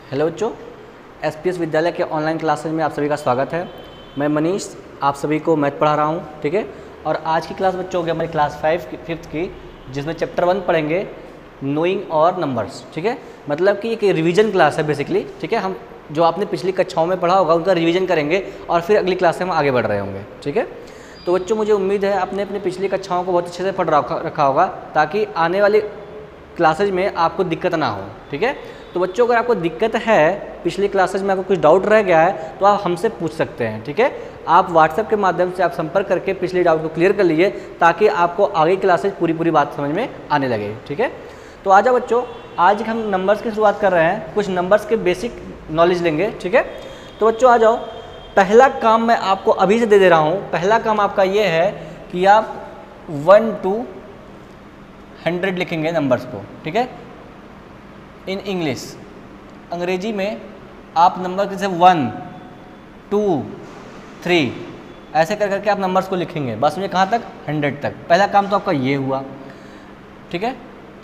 Hello बच्चों, SPS विद्यालय के ऑनलाइन क्लासेज में आप सभी का स्वागत है। मैं मनीष आप सभी को मैथ पढ़ा रहा हूँ, ठीक है। और आज की क्लास बच्चों होगी हमारी क्लास 5th की, जिसमें चैप्टर 1 पढ़ेंगे नोइंग और नंबर्स, ठीक है। मतलब कि एक रिवीजन क्लास है बेसिकली, ठीक है। हम जो आपने पिछली कक्षाओं में पढ़ा होगा उनका रिवीजन करेंगे और फिर अगली क्लास में हम आगे बढ़ रहे होंगे, ठीक है। तो बच्चों मुझे उम्मीद है आपने अपनी पिछली कक्षाओं को बहुत अच्छे से पढ़ रखा होगा, ताकि आने वाली क्लासेज में आपको दिक्कत ना हो, ठीक है। तो बच्चों अगर आपको दिक्कत है, पिछली क्लासेज में आपको कुछ डाउट रह गया है तो आप हमसे पूछ सकते हैं, ठीक है। आप व्हाट्सएप के माध्यम से आप संपर्क करके पिछले डाउट को क्लियर कर लीजिए, ताकि आपको आगे क्लासेज पूरी बात समझ में आने लगे, ठीक है। तो आ जाओ बच्चों, आज हम नंबर्स की शुरुआत कर रहे हैं, कुछ नंबर्स के बेसिक नॉलेज लेंगे, ठीक है। तो बच्चों आ जाओ, पहला काम मैं आपको अभी से दे दे रहा हूँ। पहला काम आपका ये है कि आप 1 to 100 लिखेंगे नंबर्स को, ठीक है। इन इंग्लिश, अंग्रेजी में आप नंबर जैसे 1, 2, 3 ऐसे कर करके आप नंबर्स को लिखेंगे, बस में कहाँ तक 100 तक। पहला काम तो आपका ये हुआ, ठीक है।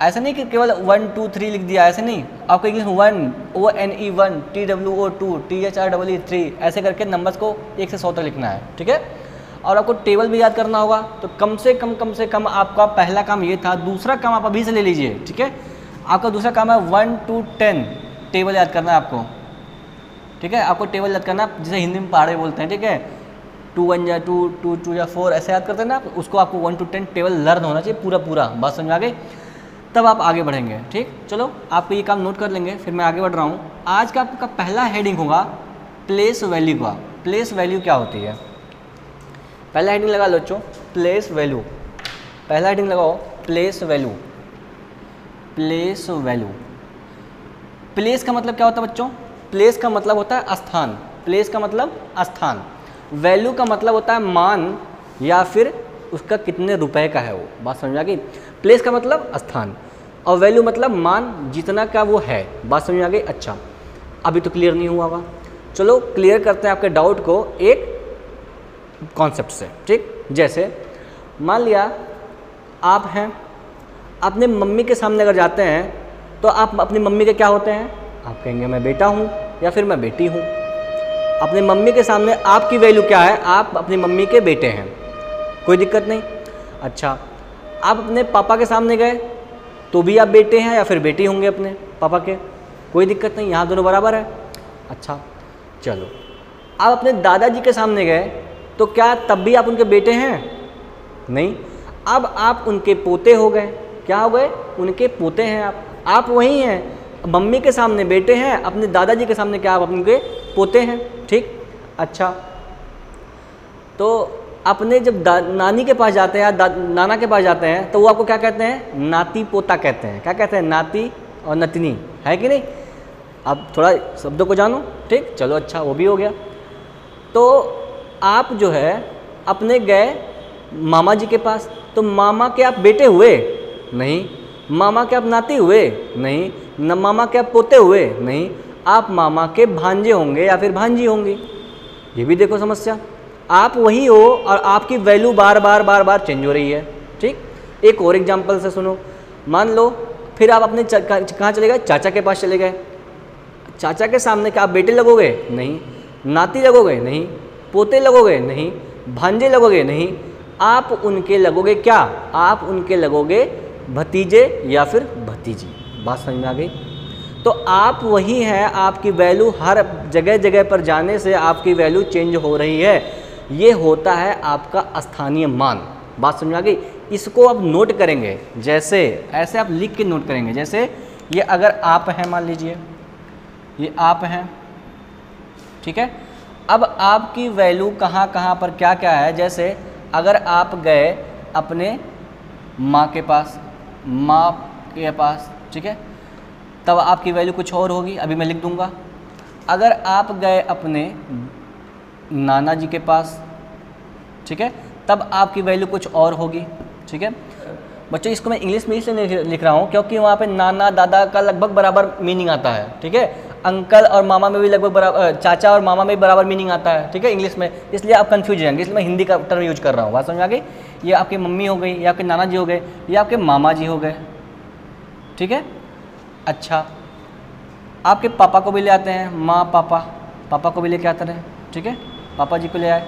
ऐसा नहीं कि केवल 1, 2, 3 लिख दिया, ऐसे नहीं। आपको इंग्लिश में 1 ONE 1 TWO 2 THREE 3 ऐसे करके नंबर्स को 1 से 100 तक लिखना है, ठीक है। और आपको टेबल भी याद करना होगा, तो कम से कम आपका पहला काम ये था। दूसरा काम आप अभी से ले लीजिए, ठीक है। आपका दूसरा काम है 1 to 10 टेबल याद करना है आपको, ठीक है। आपको टेबल याद करना, जिसे हिंदी में पहाड़े बोलते हैं, ठीक है। 2 1 या 2 2 2 या 4 ऐसे याद करते हैं ना, उसको आपको 1 to 10 टेबल लर्न होना चाहिए पूरा। बात समझ आ गई, तब आप आगे बढ़ेंगे, ठीक। चलो आपको ये काम नोट कर लेंगे, फिर मैं आगे बढ़ रहा हूँ। आज का आपका पहला हेडिंग होगा प्लेस वैल्यू का। प्लेस वैल्यू क्या होती है? पहला हेडिंग लगा लो बच्चों, प्लेस वैल्यू। पहला हेडिंग लगाओ, place value. Place value, place का मतलब क्या होता है बच्चों? प्लेस का मतलब होता है स्थान। प्लेस का मतलब स्थान। वैल्यू का मतलब होता है मान, या फिर उसका कितने रुपए का है वो। बात समझ आ गई? प्लेस का मतलब स्थान और वैल्यू मतलब मान, जितना का वो है। बात समझ आ गई? अच्छा, अभी तो क्लियर नहीं हुआ होगा, चलो क्लियर करते हैं आपके डाउट को एक कॉन्सेप्ट से, ठीक। जैसे मान लिया आप हैं, अपने मम्मी के सामने अगर जाते हैं तो आप अपनी मम्मी के क्या होते हैं? आप कहेंगे मैं बेटा हूँ या फिर मैं बेटी हूँ। अपने मम्मी के सामने आपकी वैल्यू क्या है? आप अपनी मम्मी के बेटे हैं, कोई दिक्कत नहीं। अच्छा, आप अपने पापा के सामने गए तो भी आप बेटे हैं या फिर बेटी होंगे अपने पापा के, कोई दिक्कत नहीं, यहाँ दोनों बराबर है। अच्छा चलो, आप अपने दादाजी के सामने गए तो क्या तब भी आप उनके बेटे हैं? नहीं, अब आप उनके पोते हो गए। क्या हो गए? उनके पोते हैं आप वही हैं। मम्मी के सामने बेटे हैं, अपने दादाजी के सामने क्या आप उनके पोते हैं, ठीक। अच्छा, तो अपने जब नानी के पास जाते हैं या नाना के पास जाते हैं तो वो आपको क्या कहते हैं? नाती पोता कहते हैं। क्या कहते हैं? नाती और नतनी, है कि नहीं? अब थोड़ा शब्दों को जानो, ठीक। चलो अच्छा, वो भी हो गया। तो आप जो है अपने गए मामा जी के पास, तो मामा के आप बेटे हुए? नहीं। मामा के आप नाती हुए? नहीं। न मामा के आप पोते हुए? नहीं। आप मामा के भांजे होंगे या फिर भांजी होंगी। ये भी देखो समस्या, आप वही हो और आपकी वैल्यू बार बार चेंज हो रही है, ठीक। एक और एग्जांपल से सुनो, मान लो फिर आप अपने कहाँ चले गए? चाचा के पास चले गए। चाचा के सामने क्या आप बेटे लगोगे? नहीं। नाती लगोगे? नहीं। पोते लगोगे? नहीं। भांजे लगोगे? नहीं। आप उनके लगोगे क्या? आप उनके लगोगे भतीजे या फिर भतीजी। बात समझ में आ गई? तो आप वही हैं, आपकी वैल्यू हर जगह पर जाने से आपकी वैल्यू चेंज हो रही है। ये होता है आपका स्थानीय मान। बात समझ में आ गई? इसको आप नोट करेंगे, जैसे ऐसे आप लिख के नोट करेंगे। जैसे ये अगर आप हैं, मान लीजिए ये आप हैं, ठीक है। अब आपकी वैल्यू कहाँ पर क्या है? जैसे अगर आप गए अपने माँ के पास, ठीक है, तब आपकी वैल्यू कुछ और होगी, अभी मैं लिख दूंगा। अगर आप गए अपने नाना जी के पास, ठीक है, तब आपकी वैल्यू कुछ और होगी, ठीक है। बच्चों इसको मैं इंग्लिश में इसलिए लिख रहा हूँ क्योंकि वहाँ पे नाना दादा का लगभग बराबर मीनिंग आता है, ठीक है। अंकल और मामा में भी लगभग बराबर, चाचा और मामा में भी बराबर मीनिंग आता है, ठीक है, इंग्लिश में। इसलिए आप कंफ्यूज हो जाएंगे, इसलिए मैं हिंदी का टर्म यूज कर रहा हूँ। बात समझ आ गई? ये आपकी मम्मी हो गई, ये आपके नाना जी हो गए, ये आपके मामा जी हो गए, ठीक है। अच्छा, आपके पापा को भी ले आते हैं, माँ पापा, पापा को भी लेके आते रहे, ठीक है, पापा जी को ले आए।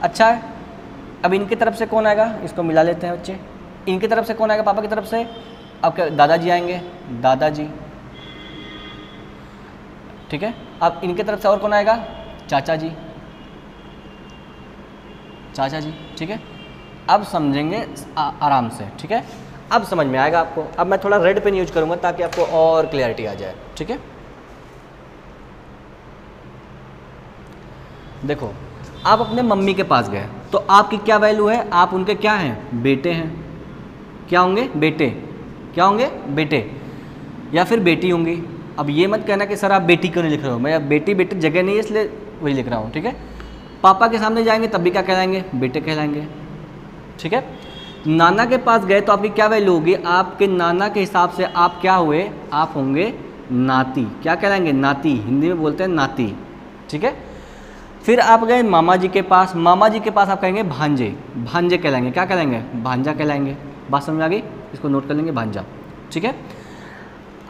अच्छा है, अब इनकी तरफ से कौन आएगा, इसको मिला लेते हैं बच्चे। इनकी तरफ से कौन आएगा, पापा की तरफ से आपके दादाजी आएंगे, दादाजी, ठीक है। अब इनके तरफ से और कौन आएगा, चाचा जी, चाचा जी, ठीक है। अब समझेंगे आराम से, ठीक है, अब समझ में आएगा आपको। अब मैं थोड़ा रेड पेन यूज करूंगा ताकि आपको और क्लियरिटी आ जाए, ठीक है। देखो, आप अपने मम्मी के पास गए तो आपकी क्या वैल्यू है, आप उनके क्या हैं, बेटे हैं। क्या होंगे, बेटे, क्या होंगे, बेटे, या फिर बेटी होंगी। अब ये मत कहना कि सर आप बेटी क्यों नहीं लिख रहे हो, मैं बेटी बेटी जगह नहीं है इसलिए वही लिख रहा हूँ, ठीक है। पापा के सामने जाएंगे तब भी क्या कहलाएंगे, बेटे कहलाएंगे, ठीक है। नाना के पास गए तो आपकी क्या वैल्यू होगी, आपके नाना के हिसाब से आप क्या हुए, आप होंगे नाती, क्या कहलाएंगे, नाती, हिंदी में बोलते हैं नाती, ठीक है। फिर आप गए मामा जी के पास, मामा जी के पास आप कहेंगे भांजे, भांजे कहलाएंगे, क्या कहलाएंगे, भांजा कहलाएंगे। बात समझ आ गई, इसको नोट कर लेंगे, भांजा, ठीक है।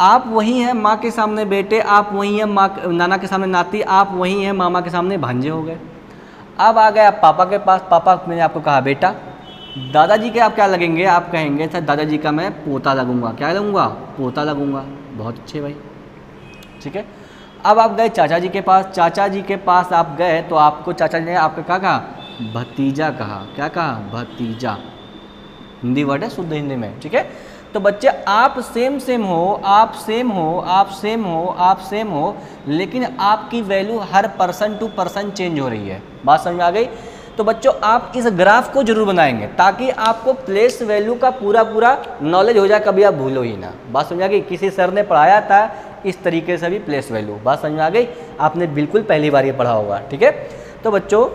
आप वही हैं माँ के सामने बेटे, आप वही हैं माँ नाना के सामने नाती, आप वही हैं मामा के सामने भांजे हो गए। अब आ गए आप पापा के पास, पापा मैंने आपको कहा बेटा। दादाजी के आप क्या लगेंगे, आप कहेंगे सर दादाजी का मैं पोता लगूंगा, क्या लगूंगा, पोता लगूंगा। बहुत अच्छे भाई, ठीक है। अब आप गए चाचा जी के पास, चाचा जी के पास आप गए तो आपको चाचा जी ने आपका क्या कहा, भतीजा कहा, क्या कहा, भतीजा, हिंदी वर्ड है, शुद्ध हिंदी में, ठीक है। तो बच्चे आप सेम सेम हो, आप सेम हो, आप सेम हो, आप सेम हो, लेकिन आपकी वैल्यू हर पर्सन टू पर्सन चेंज हो रही है। बात समझ में आ गई। तो बच्चों आप इस ग्राफ को जरूर बनाएंगे ताकि आपको प्लेस वैल्यू का पूरा पूरा नॉलेज हो जाए, कभी आप भूलो ही ना। बात समझ आ गई, किसी सर ने पढ़ाया था इस तरीके से भी प्लेस वैल्यू। बात समझ में आ गई, आपने बिल्कुल पहली बार ये पढ़ा होगा, ठीक है। तो बच्चों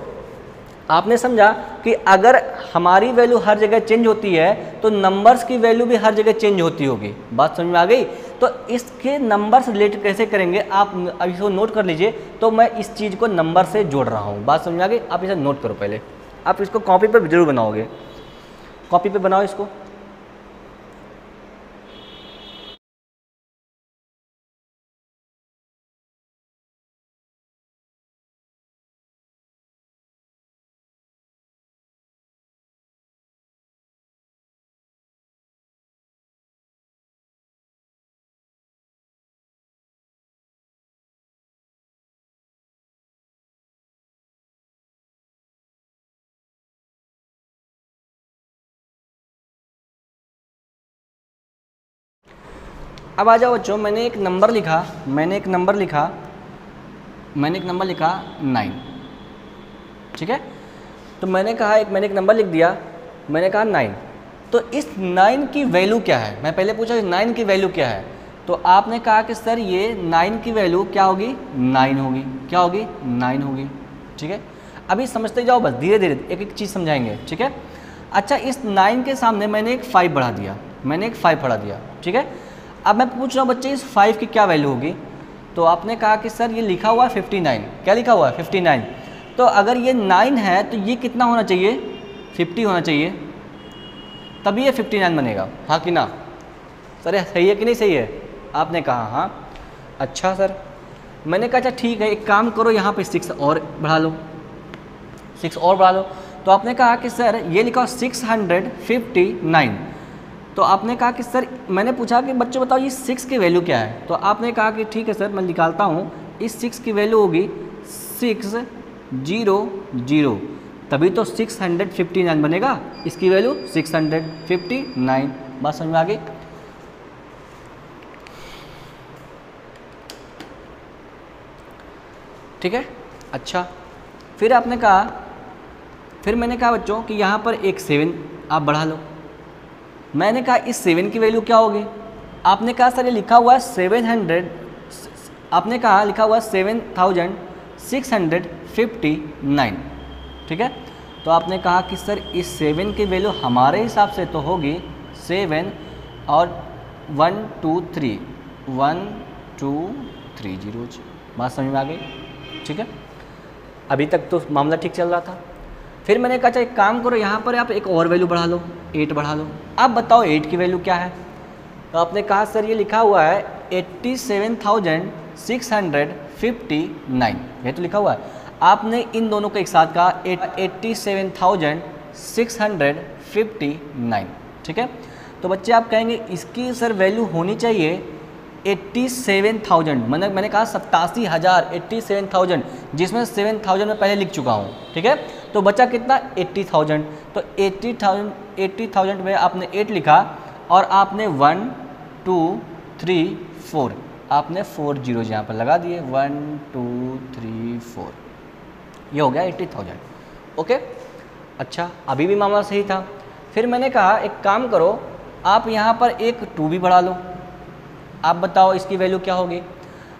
आपने समझा कि अगर हमारी वैल्यू हर जगह चेंज होती है तो नंबर्स की वैल्यू भी हर जगह चेंज होती होगी। बात समझ में आ गई। तो इसके नंबर से रिलेट कैसे करेंगे, आप इसको नोट कर लीजिए। तो मैं इस चीज़ को नंबर से जोड़ रहा हूँ। बात समझ में आ गई। आप इसे नोट करो, पहले आप इसको कॉपी पर जरूर बनाओगे, कॉपी पे बनाओ इसको। अब आ जाओ बच्चों, मैंने एक नंबर लिखा 9, ठीक है। तो मैंने एक नंबर लिख दिया, मैंने कहा 9। तो इस 9 की वैल्यू क्या है, मैं पहले पूछा 9 की वैल्यू क्या है। तो आपने कहा कि सर ये 9 की वैल्यू क्या होगी, 9 होगी। क्या होगी, 9 होगी, ठीक है। अभी समझते जाओ, बस धीरे धीरे एक एक चीज़ समझाएंगे, ठीक है। अच्छा, इस 9 के सामने मैंने एक 5 बढ़ा दिया, ठीक है। अब मैं पूछ रहा हूँ बच्चे इस 5 की क्या वैल्यू होगी। तो आपने कहा कि सर ये लिखा हुआ है 59, क्या लिखा हुआ है 59। तो अगर ये 9 है तो ये कितना होना चाहिए, 50 होना चाहिए, तभी ये 59 बनेगा, हाँ कि ना। सर सही है कि नहीं सही है, आपने कहा हाँ। अच्छा सर, मैंने कहा अच्छा ठीक है, एक काम करो यहाँ पे 6 और बढ़ा लो, 6 और बढ़ा लो। तो आपने कहा कि सर ये लिखा 659। तो आपने कहा कि सर, मैंने पूछा कि बच्चों बताओ ये 6 की वैल्यू क्या है। तो आपने कहा कि ठीक है सर मैं निकालता हूँ। इस 6 की वैल्यू होगी 600, तभी तो 659 बनेगा। इसकी वैल्यू 659। बात समझ में आ गई। ठीक है। अच्छा, फिर मैंने कहा बच्चों कि यहाँ पर एक 7 आप बढ़ा लो। मैंने कहा इस 7 की वैल्यू क्या होगी। आपने कहा सर ये लिखा हुआ है 700, आपने कहा लिखा हुआ है 7659, ठीक है। तो आपने कहा कि सर इस 7 की वैल्यू हमारे हिसाब से तो होगी 7 और 1 2 3 zeros। बात समझ में आ गई, ठीक है। अभी तक तो मामला ठीक चल रहा था। फिर मैंने कहा एक काम करो, यहाँ पर आप एक और वैल्यू बढ़ा लो, 8 बढ़ा लो। अब बताओ 8 की वैल्यू क्या है। तो आपने कहा सर ये लिखा हुआ है 87,000 87,659, ये तो लिखा हुआ है। आपने इन दोनों को एक साथ कहा 87,659, ठीक है। तो बच्चे आप कहेंगे इसकी सर वैल्यू होनी चाहिए 87,000, मैंने कहा 87,000, 87,000, जिसमें 7,000 मैं पहले लिख चुका हूँ, ठीक है। तो बचा कितना 80,000, तो 80,000 में आपने 8 लिखा और आपने 1 2 3 4, आपने 4 जीरोज यहाँ पर लगा दिए, 1 2 3 4, ये हो गया 80,000। ओके, अच्छा अभी भी मामला सही था। फिर मैंने कहा एक काम करो, आप यहाँ पर एक 2 भी बढ़ा लो, आप बताओ इसकी वैल्यू क्या होगी।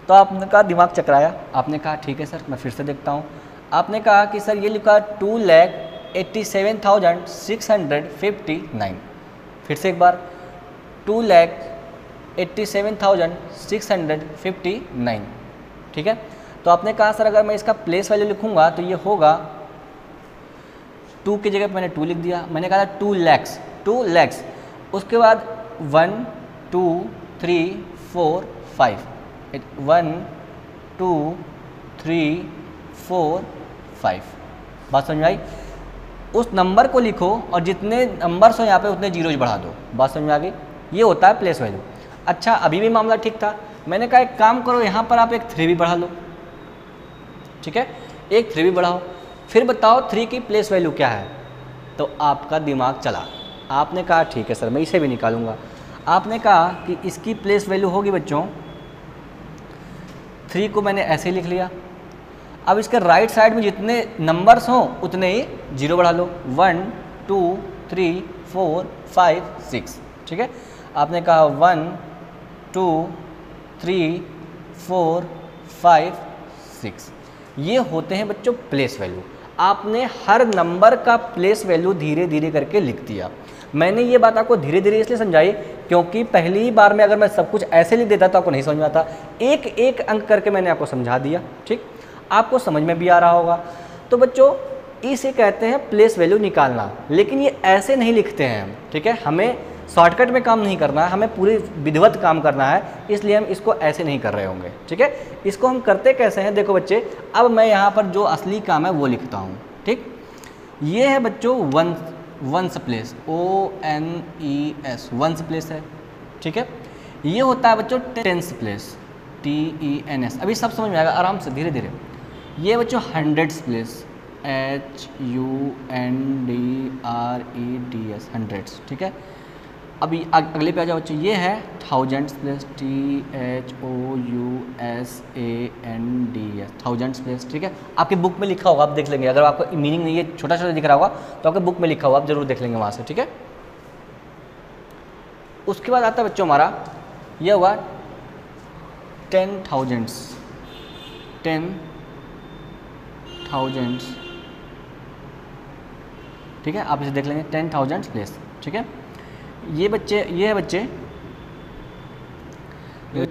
तो आपने कहा, दिमाग चकराया, आपने कहा ठीक है सर मैं फिर से देखता हूँ। आपने कहा कि सर ये लिखा 2,87,659, फिर से एक बार 2,87,659, ठीक है। तो आपने कहा सर अगर मैं इसका प्लेस वैल्यू लिखूंगा तो ये होगा 2 की जगह पे मैंने 2 लिख दिया, मैंने कहा 2 lakhs, उसके बाद 1 2 3 4 5, 1 2 3 4 5, बात समझ में आई। उस नंबर को लिखो और जितने नंबर्स हो यहाँ पे उतने जीरोज बढ़ा दो, बात समझ में आ गई। ये होता है प्लेस वैल्यू। अच्छा अभी भी मामला ठीक था, मैंने कहा एक काम करो यहाँ पर आप एक 3 भी बढ़ा लो, ठीक है, एक 3 भी बढ़ाओ, फिर बताओ 3 की प्लेस वैल्यू क्या है। तो आपका दिमाग चला, आपने कहा ठीक है सर मैं इसे भी निकालूंगा। आपने कहा कि इसकी प्लेस वैल्यू होगी बच्चों 3 को मैंने ऐसे ही लिख लिया। अब इसके राइट साइड में जितने नंबर्स हों उतने ही जीरो बढ़ा लो, 1 2 3 4 5 6, ठीक है। आपने कहा 1 2 3 4 5 6, ये होते हैं बच्चों प्लेस वैल्यू। आपने हर नंबर का प्लेस वैल्यू धीरे धीरे करके लिख दिया। मैंने ये बात आपको धीरे धीरे इसलिए समझाई क्योंकि पहली बार में अगर मैं सब कुछ ऐसे लिख देता तो आपको नहीं समझ में आता। एक एक अंक करके मैंने आपको समझा दिया, ठीक, आपको समझ में भी आ रहा होगा। तो बच्चों इसे कहते हैं प्लेस वैल्यू निकालना, लेकिन ये ऐसे नहीं लिखते हैं हम, ठीक है। हमें शॉर्टकट में काम नहीं करना है, हमें पूरी विधिवत काम करना है, इसलिए हम इसको ऐसे नहीं कर रहे होंगे, ठीक है। इसको हम करते कैसे हैं, देखो बच्चे, अब मैं यहाँ पर जो असली काम है वो लिखता हूँ, ठीक। ये है बच्चों ones place, ONES, ones place है, ठीक है। ये होता है बच्चों टेंस प्लेस, TENS। अभी सब समझ में आएगा आराम से धीरे धीरे। ये बच्चों हंड्रेड्स प्लेस, HUNDREDS, हंड्रेड्स, ठीक है। अभी अगले पे आ जाओ बच्चों, ये है thousands place, THOUSANDS, thousands place, ठीक है। आपकी बुक में लिखा होगा, आप देख लेंगे। अगर आपको मीनिंग नहीं है, छोटा छोटा दिख रहा होगा तो आपके बुक में लिखा होगा, आप जरूर देख लेंगे वहाँ से, ठीक है। उसके बाद आता है बच्चों हमारा ये हुआ 10,000s, ठीक है। आप इसे देख लेंगे 10,000 प्लेस, ठीक है। ये है बच्चे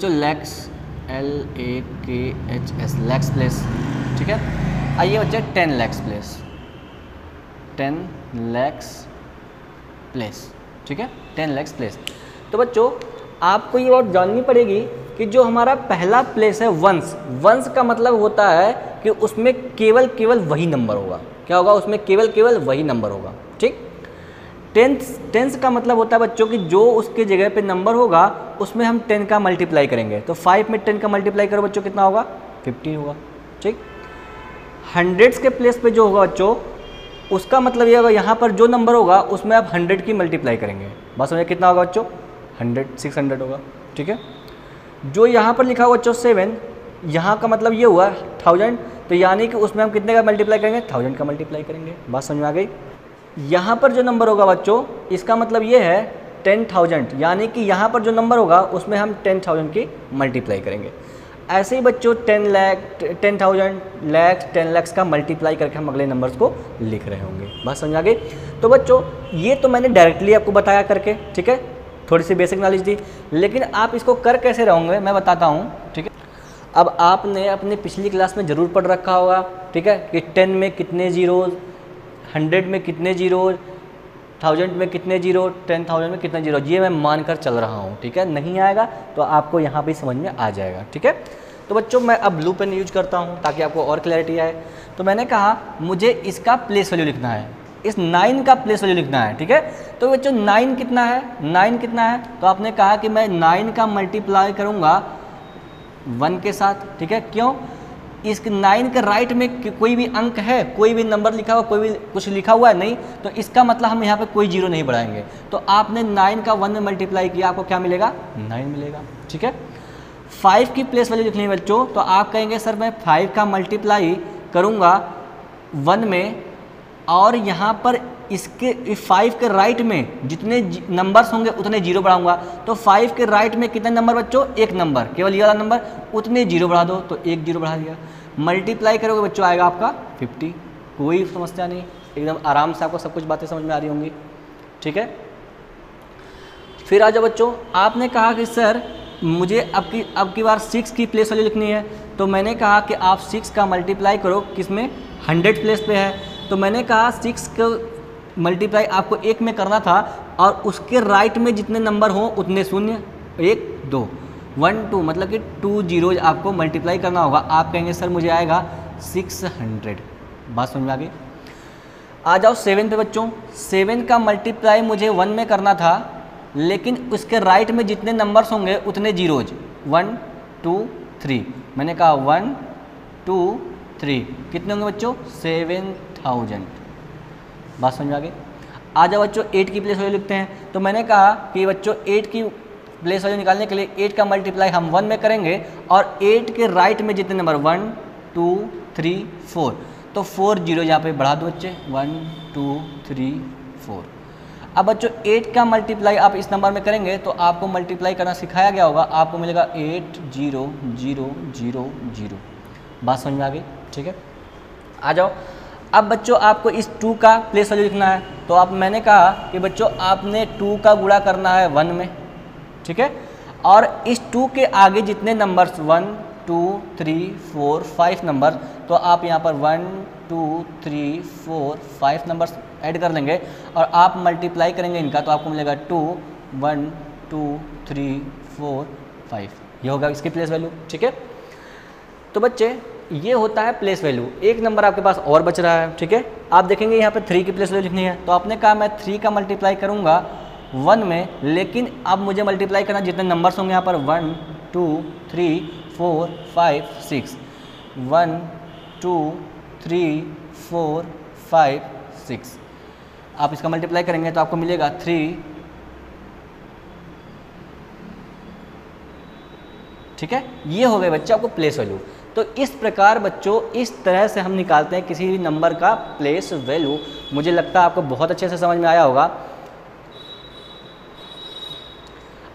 लैक्स, LAKHS, लैक्स प्लेस, ठीक है। आइए बच्चे 10 lakhs प्लेस, 10 lakhs प्लेस, ठीक है, 10 lakhs प्लेस। तो बच्चों आपको ये बात जाननी पड़ेगी कि जो हमारा पहला प्लेस है वंस का मतलब होता है कि उसमें केवल वही नंबर होगा। क्या होगा उसमें? केवल वही नंबर होगा, ठीक। टेंस का मतलब होता है बच्चों कि जो उसके जगह पे नंबर होगा उसमें हम 10 का मल्टीप्लाई करेंगे। तो 5 में 10 का मल्टीप्लाई करो बच्चों, कितना होगा? 15 होगा, ठीक। हंड्रेड्स के प्लेस पे जो होगा बच्चों उसका मतलब ये होगा यहाँ पर जो नंबर होगा उसमें आप 100 की मल्टीप्लाई करेंगे। बस समझिए कितना होगा बच्चों? 600 होगा, ठीक है। जो यहाँ पर लिखा हुआ बच्चों 7, यहाँ का मतलब ये हुआ 1000, तो यानी कि उसमें हम कितने का मल्टीप्लाई करेंगे? 1000 का मल्टीप्लाई करेंगे। बात समझ में आ गई? यहाँ पर जो नंबर होगा बच्चों इसका मतलब ये है 10,000, यानी कि यहाँ पर जो नंबर होगा उसमें हम 10,000 की मल्टीप्लाई करेंगे। ऐसे ही बच्चों 10 लाख, 10,000, लाख, 10 lakhs का मल्टीप्लाई करके हम अगले नंबर्स को लिख रहे होंगे। बात समझ आ गई? तो बच्चों ये तो मैंने डायरेक्टली आपको बताया करके, ठीक है, थोड़ी सी बेसिक नॉलेज दी, लेकिन आप इसको कर कैसे रहोगे मैं बताता हूँ, ठीक है। अब आपने अपने पिछली क्लास में ज़रूर पढ़ रखा होगा, ठीक है, कि 10 में कितने जीरोज़, 100 में कितने जीरोज़, 1000 में कितने जीरो, 10,000 में कितने जीरो, ये मैं मानकर चल रहा हूँ, ठीक है। नहीं आएगा तो आपको यहाँ पे समझ में आ जाएगा, ठीक है। तो तो बच्चों मैं अब ब्लू पेन यूज करता हूँ ताकि आपको और क्लैरिटी आए। तो मैंने कहा मुझे इसका प्लेस वैल्यू लिखना है, इस 9 का प्लेस वैल्यू लिखना है, ठीक है। तो बच्चों 9 कितना है, 9 कितना है, तो आपने कहा कि मैं 9 का मल्टीप्लाई करूँगा 1 के साथ, ठीक है। क्यों, इस 9 के राइट में कोई भी अंक है, कोई भी नंबर लिखा हुआ, कोई भी कुछ लिखा हुआ है नहीं, तो इसका मतलब हम यहाँ पे कोई जीरो नहीं बढ़ाएंगे। तो आपने 9 का 1 में मल्टीप्लाई किया, आपको क्या मिलेगा, 9 मिलेगा, ठीक है। 5 की प्लेस वैल्यू लिखनी है बच्चों, तो आप कहेंगे सर मैं 5 का मल्टीप्लाई करूँगा 1 में, और यहाँ पर इसके 5 के राइट में जितने नंबर्स होंगे उतने जीरो बढ़ाऊंगा। तो 5 के राइट में कितने नंबर बच्चों, एक नंबर, केवल ये वाला नंबर, उतने जीरो बढ़ा दो, तो एक जीरो बढ़ा दिया। मल्टीप्लाई करोगे बच्चों आएगा आपका 50, कोई समस्या नहीं, एकदम आराम से आपको सब कुछ बातें समझ में आ रही होंगी, ठीक है। फिर आ जाओ बच्चों, आपने कहा कि सर मुझे अब की बार 6 की प्लेस वैल्यू लिखनी है, तो मैंने कहा कि आप 6 का मल्टीप्लाई करो, किसमें, 100 प्लेस पे है। तो मैंने कहा 6 का मल्टीप्लाई आपको 1 में करना था, और उसके राइट में जितने नंबर हों उतने शून्य, 1 2 1 2, मतलब कि 2 जीरोज आपको मल्टीप्लाई करना होगा। आप कहेंगे सर मुझे आएगा 600, बात समझ में आ गई। आ जाओ 7 पे बच्चों, 7 का मल्टीप्लाई मुझे 1 में करना था, लेकिन उसके राइट में जितने नंबर्स होंगे उतने जीरोज, 1 2 3, मैंने कहा 1 2 3, कितने होंगे बच्चों, 7000, बात समझ में आ गई। आ जाओ बच्चों 8 की प्लेस वैल्यू लिखते हैं। तो मैंने कहा कि बच्चों 8 की प्लेस वैल्यू निकालने के लिए 8 का मल्टीप्लाई हम 1 में करेंगे, और 8 के राइट में जितने नंबर 1 2 3 4, तो 4 जीरो यहाँ पे बढ़ा दो बच्चे, 1 2 3 4। अब बच्चों 8 का मल्टीप्लाई आप इस नंबर में करेंगे, तो आपको मल्टीप्लाई करना सिखाया गया होगा, आपको मिलेगा 8 0 0 0 0, बात समझ में आ गई, ठीक है। आ जाओ, अब बच्चों आपको इस 2 का प्लेस वैल्यू लिखना है, तो आप मैंने कहा कि बच्चों आपने 2 का गुणा करना है 1 में, ठीक है, और इस 2 के आगे जितने नंबर्स 1 2 3 4 5 नंबर, तो आप यहाँ पर 1 2 3 4 5 नंबर्स ऐड कर लेंगे, और आप मल्टीप्लाई करेंगे इनका, तो आपको मिलेगा 2 1 2 3 4 5, ये होगा इसकी प्लेस वैल्यू, ठीक है। तो बच्चे ये होता है प्लेस वैल्यू। एक नंबर आपके पास और बच रहा है, ठीक है। आप देखेंगे यहाँ पे 3 की प्लेस वैल्यू लिखनी है, तो आपने कहा मैं 3 का मल्टीप्लाई करूँगा 1 में, लेकिन अब मुझे मल्टीप्लाई करना जितने नंबर्स होंगे यहाँ पर 1 2 3 4 5 6, 1 2 3 4 5 6, आप इसका मल्टीप्लाई करेंगे तो आपको मिलेगा 3, ठीक है। ये हो गए बच्चे आपको प्लेस वैल्यू। तो इस प्रकार बच्चों इस तरह से हम निकालते हैं किसी भी नंबर का प्लेस वैल्यू। मुझे लगता है आपको बहुत अच्छे से समझ में आया होगा।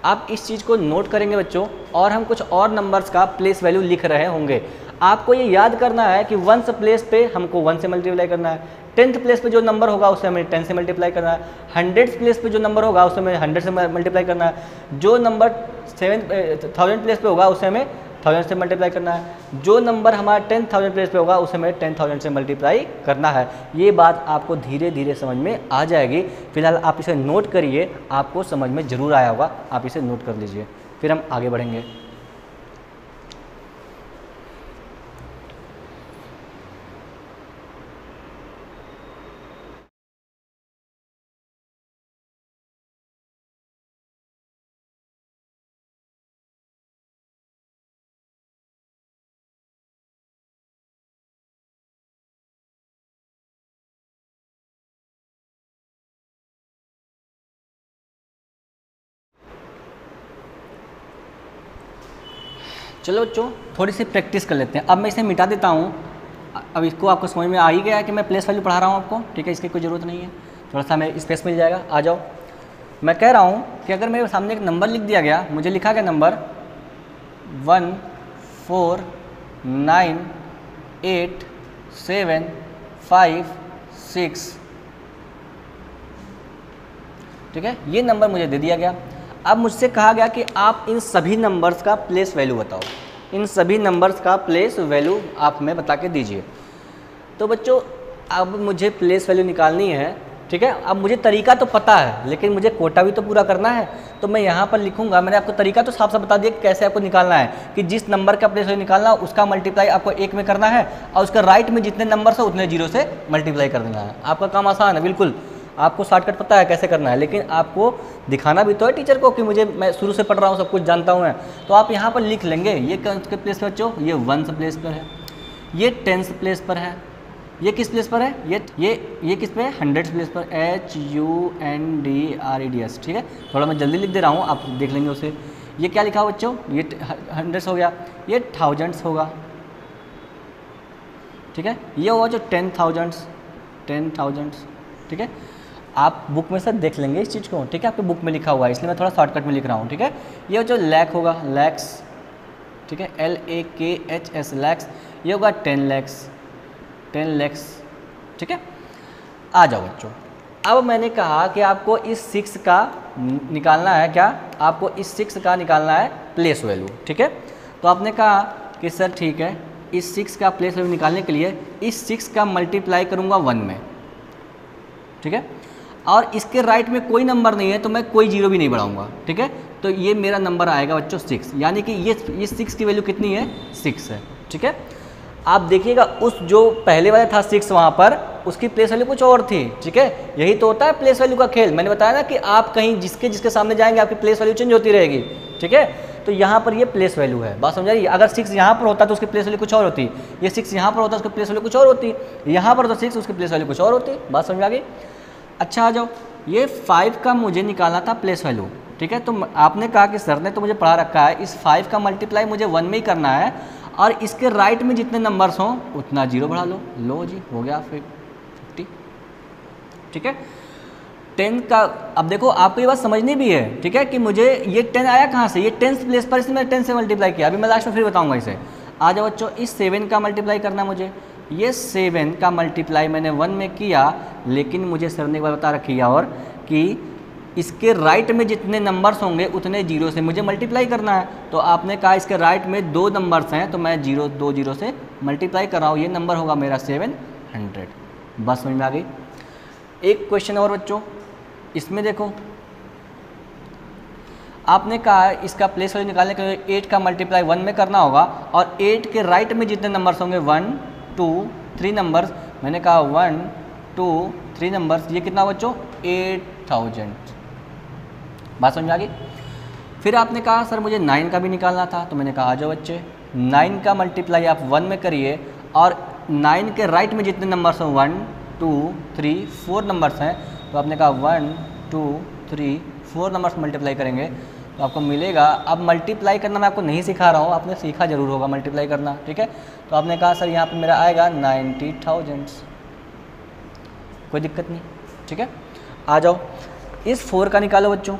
आप इस चीज़ को नोट करेंगे बच्चों, और हम कुछ और नंबर्स का प्लेस वैल्यू लिख रहे होंगे। आपको ये याद करना है कि 1 प्लेस पे हमको 1 से मल्टीप्लाई करना है, 10th प्लेस पे जो नंबर होगा उससे हमें 10 से मल्टीप्लाई करना है, 100th प्लेस पे जो नंबर होगा उससे हमें 100 से मल्टीप्लाई करना है, जो नंबर 1000 प्लेस पे होगा उससे हमें 1000 से मल्टीप्लाई करना है, जो नंबर हमारा 10,000 प्लेस पे होगा उसे हमें 10,000 से मल्टीप्लाई करना है। ये बात आपको धीरे धीरे समझ में आ जाएगी। फिलहाल आप इसे नोट करिए, आपको समझ में ज़रूर आया होगा, आप इसे नोट कर लीजिए, फिर हम आगे बढ़ेंगे। चलो बच्चों थोड़ी सी प्रैक्टिस कर लेते हैं। अब मैं इसे मिटा देता हूँ। अब इसको आपको समझ में आ ही गया है कि मैं प्लेस वैल्यू पढ़ा रहा हूँ आपको, ठीक है। इसकी कोई ज़रूरत नहीं है, थोड़ा सा हमें स्पेस मिल जाएगा। आ जाओ, मैं कह रहा हूँ कि अगर मेरे सामने एक नंबर लिख दिया गया, मुझे लिखा गया नंबर 1 4 9 8 7 5 6, ठीक है, ये नंबर मुझे दे दिया गया। अब मुझसे कहा गया कि आप इन सभी नंबर्स का प्लेस वैल्यू बताओ, इन सभी नंबर्स का प्लेस वैल्यू आप हमें बता के दीजिए। तो बच्चों अब मुझे प्लेस वैल्यू निकालनी है, ठीक है। अब मुझे तरीका तो पता है लेकिन मुझे कोटा भी तो पूरा करना है, तो मैं यहाँ पर लिखूंगा, मैंने आपको तरीका तो साफ साफ बता दिया कि कैसे आपको निकालना है कि जिस नंबर का प्लेस वैल्यू निकालना है उसका मल्टीप्लाई आपको 1 में करना है और उसका राइट में जितने नंबर है उतने 0 से मल्टीप्लाई कर देना है। आपका काम आसान है, बिल्कुल आपको शॉर्टकट पता है कैसे करना है, लेकिन आपको दिखाना भी तो है टीचर को कि मैं शुरू से पढ़ रहा हूँ, सब कुछ जानता हूँ मैं। तो आप यहाँ पर लिख लेंगे, ये किसके प्लेस पर बच्चों, ये 1 प्लेस पर है, ये 10 प्लेस पर है, ये किस प्लेस पर है, ये किस पे है, 100 प्लेस पर, HUNDREDS, ठीक है। थोड़ा मैं जल्दी लिख दे रहा हूँ, आप देख लेंगे उसे। ये क्या लिखा हो बच्चों, ये 100 हो गया, ये 1000 होगा, ठीक है। ये होगा जो 10,000, ठीक है। आप बुक में से देख लेंगे इस चीज़ को, ठीक है, आपके बुक में लिखा हुआ है इसलिए मैं थोड़ा शॉर्टकट में लिख रहा हूँ, ठीक है। ये जो लैख होगा, लैक्स, ठीक है, LAKHS, लैक्स। ये होगा 10 लैक्स, ठीक है। आ जाओ बच्चों, अब मैंने कहा कि आपको इस 6 का निकालना है, क्या आपको इस 6 का निकालना है प्लेस वैल्यू, ठीक है। तो आपने कहा कि सर ठीक है, इस 6 का प्लेस वैल्यू निकालने के लिए इस 6 का मल्टीप्लाई करूँगा 1 में, ठीक है, और इसके राइट में कोई नंबर नहीं है तो मैं कोई 0 भी नहीं बढ़ाऊंगा, ठीक है। तो ये मेरा नंबर आएगा बच्चों 6, यानी कि ये 6 की वैल्यू कितनी है, 6 है, ठीक है। आप देखिएगा उस जो पहले वाला था 6 वहाँ पर, उसकी प्लेस वैल्यू कुछ और थी, ठीक है। यही तो होता है प्लेस वैल्यू का खेल, मैंने बताया ना कि आप कहीं जिसके सामने जाएंगे आपकी प्लेस वैल्यू चेंज होती रहेगी, ठीक है। तो यहाँ पर ये प्लेस वैल्यू है, बात समझ आइए। अगर 6 यहाँ पर होता तो उसकी प्लेस वैल्यू कुछ और होती, ये 6 यहाँ पर होता उसकी प्लेस वैल्यू कुछ और होती, यहाँ पर होता 6 उसकी प्लेस वैल्यू कुछ और होती, बात समझ आ गई। अच्छा आ जाओ, ये 5 का मुझे निकालना था प्लेस वैल्यू, ठीक है। तो आपने कहा कि सर ने तो मुझे पढ़ा रखा है, इस 5 का मल्टीप्लाई मुझे 1 में ही करना है और इसके राइट में जितने नंबर्स हों उतना 0 बढ़ा लो जी, हो गया 50, ठीक है। 10 का, अब देखो आपको ये बात समझनी भी है, ठीक है, कि मुझे ये 10 आया कहाँ से, ये 10th प्लेस पर, इसमें मैंने 10 से मल्टीप्लाई किया, अभी मैं लास्ट में फिर बताऊंगा इसे। आ जाओ बच्चों, इस 7 का मल्टीप्लाई करना मुझे, ये 7 का मल्टीप्लाई मैंने 1 में किया, लेकिन मुझे सर ने एक बार बता रखी है और कि इसके राइट में जितने नंबर्स होंगे उतने 0 से मुझे मल्टीप्लाई करना है। तो आपने कहा इसके राइट में 2 नंबर्स हैं तो मैं 2 0 से मल्टीप्लाई कर रहा हूँ, ये नंबर होगा मेरा 700, बस समझ में आ गई। एक क्वेश्चन और बच्चों, इसमें देखो आपने कहा इसका प्लेस वैल्यू निकालने के लिए 8 का मल्टीप्लाई 1 में करना होगा और 8 के राइट में जितने नंबर्स होंगे 1 2 3 नंबर्स, मैंने कहा 1 2 3 नंबर्स, ये कितना बच्चों 8000, बात समझ में आ गई। फिर आपने कहा सर मुझे 9 का भी निकालना था, तो मैंने कहा आ जाओ बच्चे 9 का मल्टीप्लाई आप 1 में करिए और 9 के राइट में जितने नंबर्स हैं 1 2 3 4 नंबर्स हैं, तो आपने कहा 1 2 3 4 नंबर्स मल्टीप्लाई करेंगे तो आपको मिलेगा। अब मल्टीप्लाई करना मैं आपको नहीं सिखा रहा हूँ, आपने सीखा जरूर होगा मल्टीप्लाई करना, ठीक है। तो आपने कहा सर यहाँ पे मेरा आएगा 90,000, कोई दिक्कत नहीं, ठीक है। आ जाओ, इस 4 का निकालो बच्चों,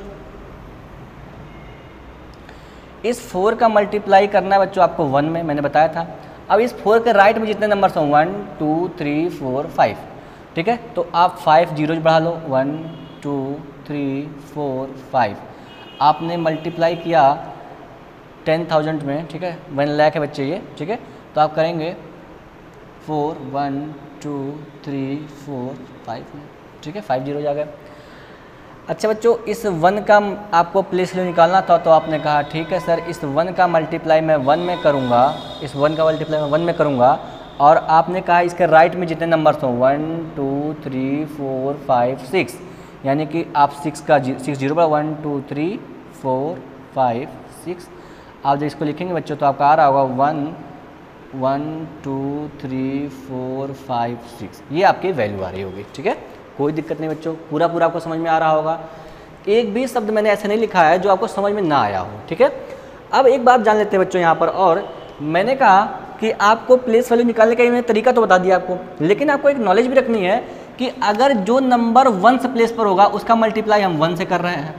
इस 4 का मल्टीप्लाई करना है बच्चों आपको 1 में, मैंने बताया था। अब इस 4 के राइट में जितने नंबर्स हों 1 2 3 4 5, ठीक है, तो आप 5 जीरोज बढ़ा लो, 1 2 3 4 5, आपने मल्टीप्लाई किया 10,000 में, ठीक है, 1 लाख है बच्चे ये, ठीक है। तो आप करेंगे 4 1 2 3 4 5 में, ठीक है, 5 जीरो आ गए। अच्छा बच्चों, इस 1 का आपको प्लेस वैल्यू निकालना था, तो आपने कहा ठीक है सर इस 1 का मल्टीप्लाई मैं 1 में करूँगा, इस 1 का मल्टीप्लाई मैं 1 में करूँगा और आपने कहा इसके राइट में जितने नंबर्स हों 1 2 3 4 5 6, यानी कि आप 6 का 6 जीरो पर 1 2 3 4 5 6, आप जब इसको लिखेंगे बच्चों तो आपका आ रहा होगा 1 1 2 3 4 5 6, ये आपकी वैल्यू आ रही होगी, ठीक है। कोई दिक्कत नहीं बच्चों, पूरा आपको समझ में आ रहा होगा, एक भी शब्द मैंने ऐसे नहीं लिखा है जो आपको समझ में ना आया हो, ठीक है। अब एक बात जान लेते हैं बच्चों यहाँ पर, और मैंने कहा कि आपको प्लेस वैल्यू निकालने का मैंने तरीका तो बता दिया आपको, लेकिन आपको एक नॉलेज भी रखनी है कि अगर जो नंबर 1 प्लेस पर होगा उसका मल्टीप्लाई हम 1 से कर रहे हैं,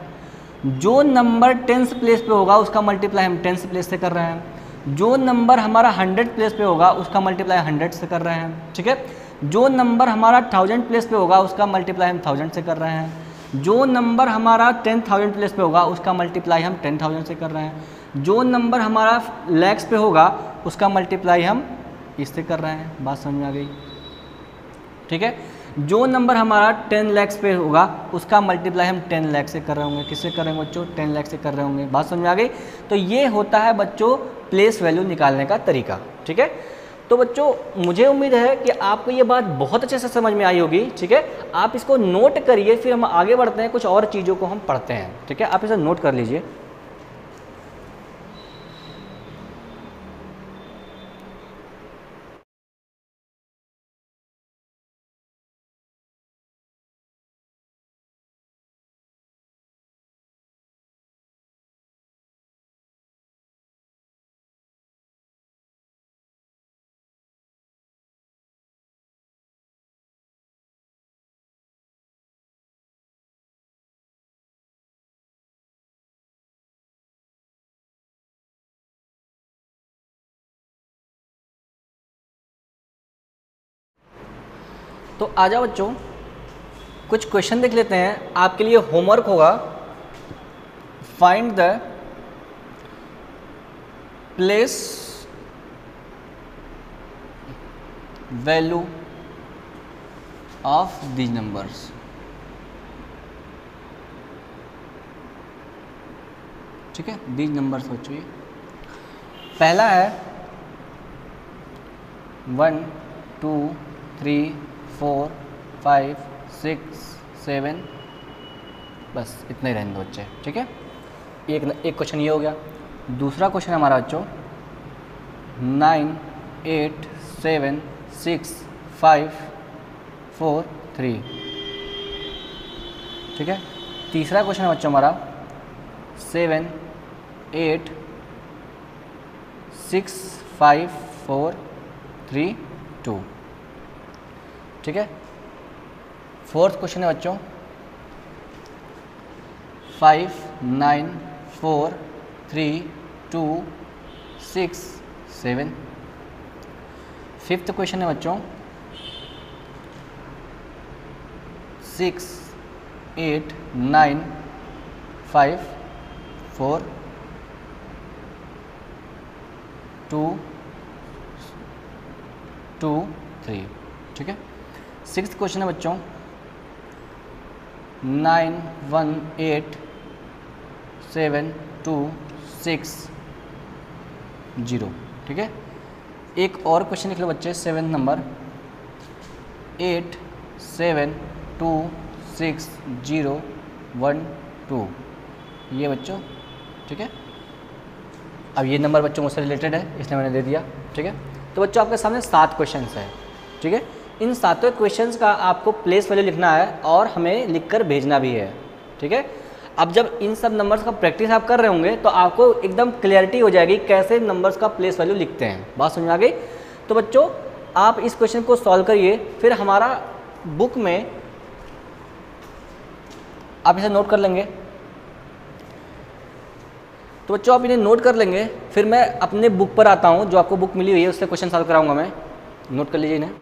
जो नंबर 10 प्लेस पे होगा उसका मल्टीप्लाई हम 10 प्लेस से कर रहे हैं, जो नंबर हमारा 100 प्लेस पे होगा उसका मल्टीप्लाई 100 से कर रहे हैं, ठीक है। जो नंबर हमारा 1000 प्लेस पे होगा उसका मल्टीप्लाई हम 1000 से कर रहे हैं, जो नंबर हमारा 10,000 प्लेस पे होगा उसका मल्टीप्लाई हम 10,000 से कर रहे हैं, जो नंबर हमारा लैक्स पे होगा उसका मल्टीप्लाई हम इससे कर रहे हैं, बात समझ में आ गई, ठीक है। जो नंबर हमारा 10 लाख पे होगा उसका मल्टीप्लाई हम 10 लाख से कर रहे होंगे। किससे कर रहे होंगे बच्चों? 10 लाख से कर रहे होंगे। बात समझ में आ गई? तो ये होता है बच्चों प्लेस वैल्यू निकालने का तरीका। ठीक है, तो बच्चों मुझे उम्मीद है कि आपको ये बात बहुत अच्छे से समझ में आई होगी। ठीक है, आप इसको नोट करिए, फिर हम आगे बढ़ते हैं, कुछ और चीज़ों को हम पढ़ते हैं। ठीक है, आप इसे नोट कर लीजिए। तो आ जाओ बच्चों, कुछ क्वेश्चन देख लेते हैं। आपके लिए होमवर्क होगा, find the place value of these numbers. ठीक है, दीज नंबर्स बच्चों ये पहला है 1 2 3 4 5 6 7, बस इतना ही रहने दो बच्चे। ठीक है, एक क्वेश्चन ये हो गया। दूसरा क्वेश्चन हमारा बच्चों 9 8 7 6 5 4 3। ठीक है, तीसरा क्वेश्चन है बच्चों हमारा 7 8 6 5 4 3 2। ठीक है, फोर्थ क्वेश्चन है बच्चों 5 9 4 3 2 6 7। फिफ्थ क्वेश्चन है बच्चों 6 8 9 5 4 2 2 3। ठीक है, सिक्स्थ क्वेश्चन है बच्चों 9 1 8 7 2 6 0। ठीक है, एक और क्वेश्चन लिख लो बच्चे 7 नंबर 8 7 2 6 0 1 2, ये बच्चों। ठीक है, अब ये नंबर बच्चों मुझसे रिलेटेड है इसलिए मैंने दे दिया। ठीक है, तो बच्चों आपके सामने 7 क्वेश्चंस हैं। ठीक है, इन 7 क्वेश्चंस का आपको प्लेस वैल्यू लिखना है और हमें लिखकर भेजना भी है। ठीक है, अब जब इन सब नंबर्स का प्रैक्टिस आप कर रहे होंगे तो आपको एकदम क्लियरिटी हो जाएगी कैसे नंबर्स का प्लेस वैल्यू लिखते हैं। बात समझ आ गई? तो बच्चों आप इस क्वेश्चन को सॉल्व करिए, फिर हमारा बुक में आप इसे नोट कर लेंगे। तो बच्चों आप इन्हें नोट कर लेंगे, फिर मैं अपने बुक पर आता हूँ, जो आपको बुक मिली हुई है उससे क्वेश्चन सॉल्व कराऊंगा मैं। नोट कर लीजिए इन्हें।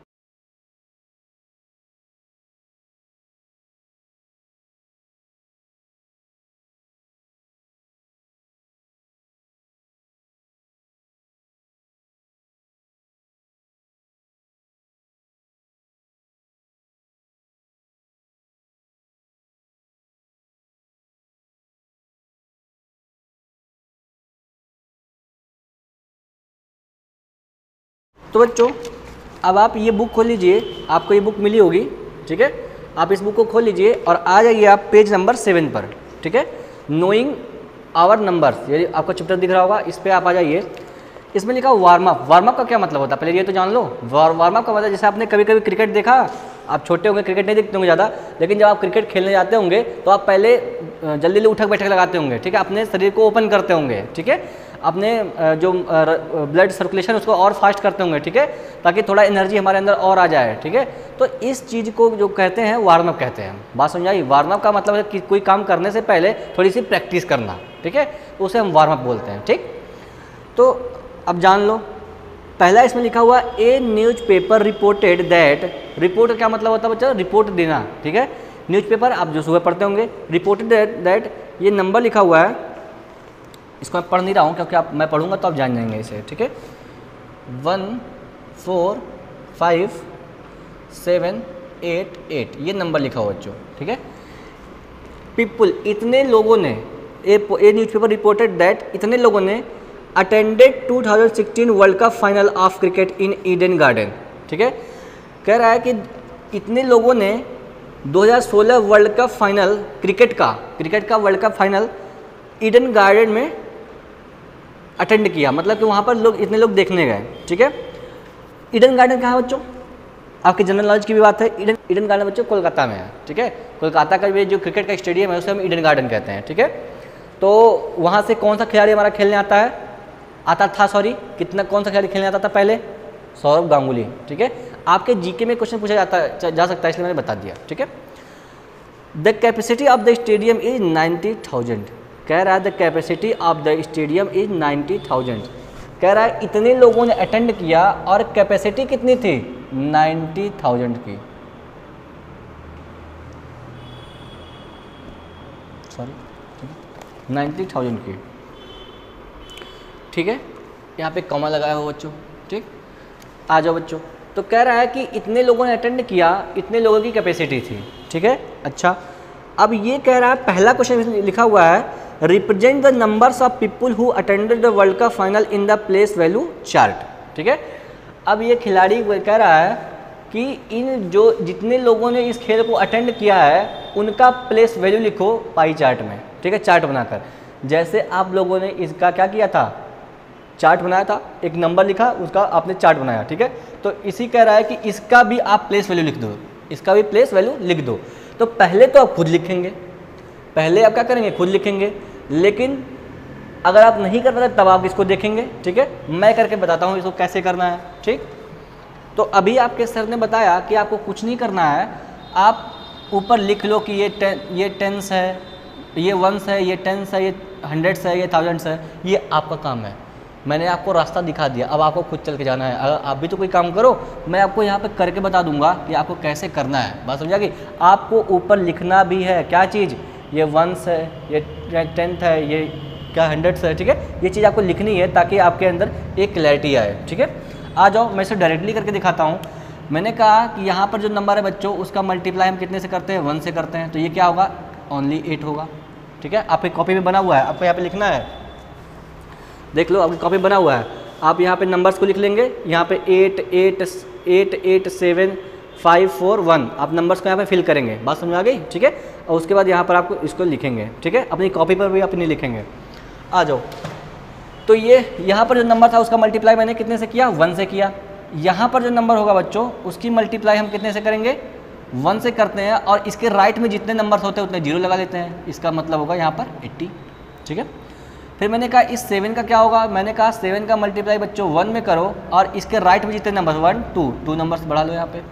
तो बच्चों अब आप ये बुक खोल लीजिए, आपको ये बुक मिली होगी। ठीक है, आप इस बुक को खोल लीजिए और आ जाइए आप पेज नंबर 7 पर। ठीक है, नोइंग आवर नंबर्स, ये आपको चैप्टर दिख रहा होगा, इस पर आप आ जाइए। इसमें लिखा वार्म अप। वार्म अप का क्या मतलब होता है पहले ये तो जान लो। वार्म अप का मतलब जैसे आपने कभी कभी क्रिकेट देखा, आप छोटे होंगे क्रिकेट नहीं देखते होंगे ज़्यादा, लेकिन जब आप क्रिकेट खेलने जाते होंगे तो आप पहले जल्दी जल्दी उठक बैठक लगाते होंगे। ठीक है, अपने शरीर को ओपन करते होंगे। ठीक है, अपने जो ब्लड सर्कुलेशन उसको और फास्ट करते होंगे। ठीक है, ताकि थोड़ा एनर्जी हमारे अंदर और आ जाए। ठीक है, तो इस चीज़ को जो कहते हैं वार्म अप कहते हैं। बात समझ आई? वार्म अप का मतलब है कि कोई काम करने से पहले थोड़ी सी प्रैक्टिस करना। ठीक है, तो उसे हम वार्म अप बोलते हैं। ठीक, तो अब जान लो, पहला इसमें लिखा हुआ ए न्यूज़पेपर रिपोर्टेड दैट। रिपोर्ट का क्या मतलब होता है बच्चा? रिपोर्ट देना। ठीक है, न्यूज़पेपर आप जो सुबह पढ़ते होंगे, रिपोर्टेड दैट ये नंबर लिखा हुआ है, इसको मैं पढ़ नहीं रहा हूँ क्योंकि मैं पढ़ूंगा तो आप जान जाएंगे इसे। ठीक है, 1 4 5 7 888 ये नंबर लिखा हुआ बच्चों, ठीक है। पीपुल इतने लोगों ने, ये न्यूज़पेपर रिपोर्टेड दैट इतने लोगों ने attended 2016 world cup final of cricket in Eden garden, ठीक है। कह रहा है कि इतने लोगों ने 2016 वर्ल्ड कप फाइनल क्रिकेट का world cup final Eden garden में अटेंड किया, मतलब कि वहाँ पर लोग इतने लोग देखने गए, ठीक है। ईडन गार्डन कहाँ है बच्चों? आपके जनरल नॉलेज की भी बात है। ईडन गार्डन बच्चों कोलकाता में है, ठीक है। कोलकाता का जो क्रिकेट का स्टेडियम है उसे हम ईडन गार्डन कहते हैं, ठीक है। तो वहाँ से कौन सा खिलाड़ी हमारा खेलने कौन सा खिलाड़ी खेलने आता था पहले? सौरव गांगुली, ठीक है। आपके जीके में क्वेश्चन पूछा जा सकता है, इसलिए मैंने बता दिया, ठीक है। The capacity of the stadium is 90,000। कह रहा है the capacity of the stadium is 90,000। कह रहा है इतने लोगों ने अटेंड किया और कैपेसिटी कितनी थी? 90,000 की, सॉरी 90,000 की, ठीक है। यहाँ पे कॉमा लगाया हो बच्चों, ठीक। आ जाओ बच्चों, तो कह रहा है कि इतने लोगों ने अटेंड किया, इतने लोगों की कैपेसिटी थी, ठीक है। अच्छा, अब ये कह रहा है, पहला क्वेश्चन लिखा हुआ है represent the numbers of people who attended the world cup final in the place value chart, ठीक है। अब ये खिलाड़ी कह रहा है कि इन जो जितने लोगों ने इस खेल को अटेंड किया है उनका प्लेस वैल्यू लिखो पाई चार्ट में, ठीक है, चार्ट बनाकर। जैसे आप लोगों ने इसका क्या किया था, चार्ट बनाया था, एक नंबर लिखा, उसका आपने चार्ट बनाया, ठीक है। तो इसी कह रहा है कि इसका भी आप प्लेस वैल्यू लिख दो, इसका भी प्लेस वैल्यू लिख दो। तो पहले तो आप खुद लिखेंगे, पहले आप क्या करेंगे, खुद लिखेंगे, लेकिन अगर आप नहीं कर पाते तब आप इसको देखेंगे, ठीक है। मैं करके बताता हूँ इसको कैसे करना है, ठीक। तो अभी आपके सर ने बताया कि आपको कुछ नहीं करना है, आप ऊपर लिख लो कि ये टेंस है, ये वंस है, ये टेंस है, ये हंड्रेड्स है, ये थाउजेंड्स है, ये आपका काम है। मैंने आपको रास्ता दिखा दिया, अब आपको खुद चल के जाना है। अगर आप भी तो कोई काम करो, मैं आपको यहाँ पे करके बता दूंगा कि आपको कैसे करना है, बात समझा कि आपको ऊपर लिखना भी है क्या चीज़, ये वंस है, ये टेंथ है, ये क्या हंड्रेड्स है, ठीक है। ये चीज़ आपको लिखनी है ताकि आपके अंदर एक क्लैरिटी आए, ठीक है। आ जाओ, मैं इसे डायरेक्टली करके दिखाता हूँ। मैंने कहा कि यहाँ पर जो नंबर है बच्चों उसका मल्टीप्लाई हम कितने से करते हैं, 1 से करते हैं, तो ये क्या होगा, ओनली 8 होगा, ठीक है। आपकी कॉपी में बना हुआ है, आपको यहाँ पे लिखना है, देख लो आपकी कॉपी बना हुआ है। आप यहाँ पे नंबर्स को लिख लेंगे, यहाँ पे 8 8 8 8 7 5 4 1, आप नंबर्स को यहाँ पे फिल करेंगे, बात समझ आ गई, ठीक है। और उसके बाद यहाँ पर आपको इसको लिखेंगे, ठीक है, अपनी कॉपी पर भी अपनी लिखेंगे। आ जाओ, तो ये यहाँ पर जो नंबर था उसका मल्टीप्लाई मैंने कितने से किया, 1 से किया। यहाँ पर जो नंबर होगा बच्चों उसकी मल्टीप्लाई हम कितने से करेंगे, 1 से करते हैं, और इसके राइट में जितने नंबर्स होते हैं उतने जीरो लगा लेते हैं, इसका मतलब होगा यहाँ पर 80, ठीक है। फिर मैंने कहा इस 7 का क्या होगा, मैंने कहा 7 का मल्टीप्लाई बच्चों 1 में करो, और इसके राइट में जितने नंबर 1 2 नंबर्स बढ़ा लो, यहाँ पे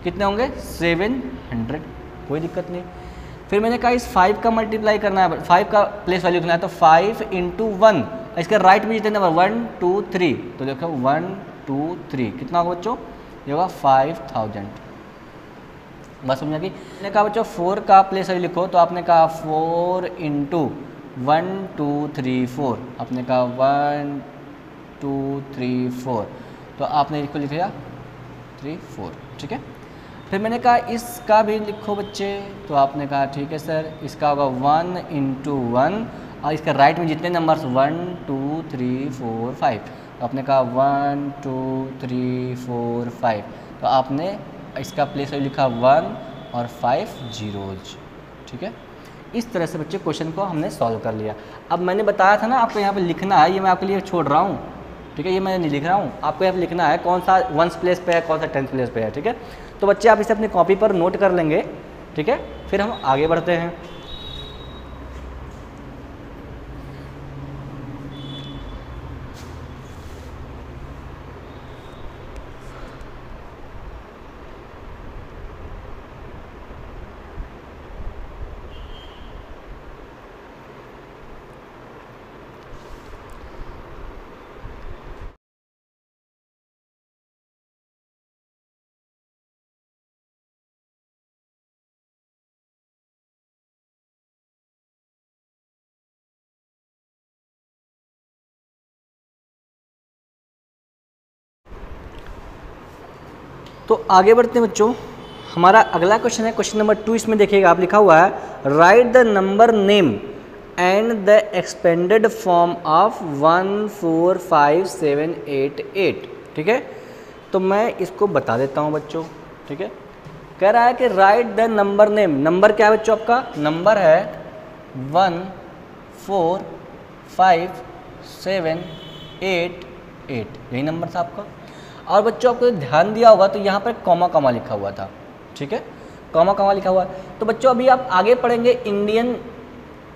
कितने होंगे 700, कोई दिक्कत नहीं। फिर मैंने कहा इस 5 का मल्टीप्लाई करना है, 5 का प्लेस वैल्यू करना है, तो 5 × 1, इसके राइट में जितने नंबर 1 2 3, तो देखो 1 2 3 कितना होगा बच्चों, ये होगा 5000, बस समझा कि। मैंने कहा बच्चों 4 का प्लेस वैल्यू लिखो, तो आपने कहा 4 × 1 2 3 4, आपने कहा 1 2 3 4, तो आपने इसको लिख लिया 3 4, ठीक है। फिर मैंने कहा इसका भी लिखो बच्चे, तो आपने कहा ठीक है सर, इसका होगा 1 × 1, और इसके राइट में जितने नंबर्स 1 2 3 4 5, तो आपने कहा 1 2 3 4 5, तो आपने इसका प्लेस लिखा 1 और 5 zeros, ठीक है। इस तरह से बच्चे क्वेश्चन को हमने सॉल्व कर लिया। अब मैंने बताया था ना आपको यहाँ पे लिखना है, ये मैं आपके लिए छोड़ रहा हूँ, ठीक है, ये मैं नहीं लिख रहा हूँ, आपको यहाँ पे लिखना है कौन सा 1th प्लेस पे है, कौन सा 10th प्लेस पे है, ठीक है। तो बच्चे आप इसे अपनी कॉपी पर नोट कर लेंगे, ठीक है। फिर हम आगे बढ़ते हैं। तो आगे बढ़ते हैं बच्चों, हमारा अगला क्वेश्चन है क्वेश्चन नंबर 2। इसमें देखिएगा आप लिखा हुआ है right the number name and the expanded form of 1 4 5 7 8 8। ठीक है, तो मैं इसको बता देता हूँ बच्चों। ठीक है, कह रहा है कि right the number name. Number क्या है बच्चों? आपका नंबर है 1 4 5 7 8 8, यही नंबर था आपका। और बच्चों आपको ध्यान दिया होगा तो यहाँ पर कॉमा कॉमा लिखा हुआ था। ठीक है, कॉमा कॉमा लिखा हुआ है। तो बच्चों अभी आप आगे पढ़ेंगे इंडियन